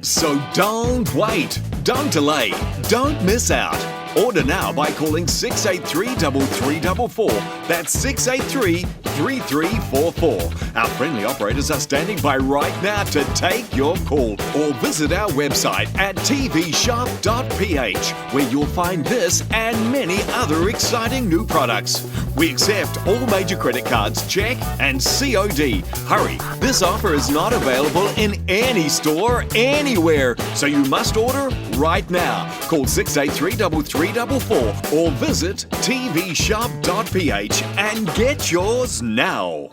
So don't wait, don't delay, don't miss out. Order now by calling 683 3344. That's 683 3344. Our friendly operators are standing by right now to take your call, or visit our website at tvshop.ph, where you'll find this and many other exciting new products. We accept all major credit cards, check and COD. Hurry, this offer is not available in any store anywhere, so you must order right now. Call 683 3344 or visit tvshop.ph and get yours now.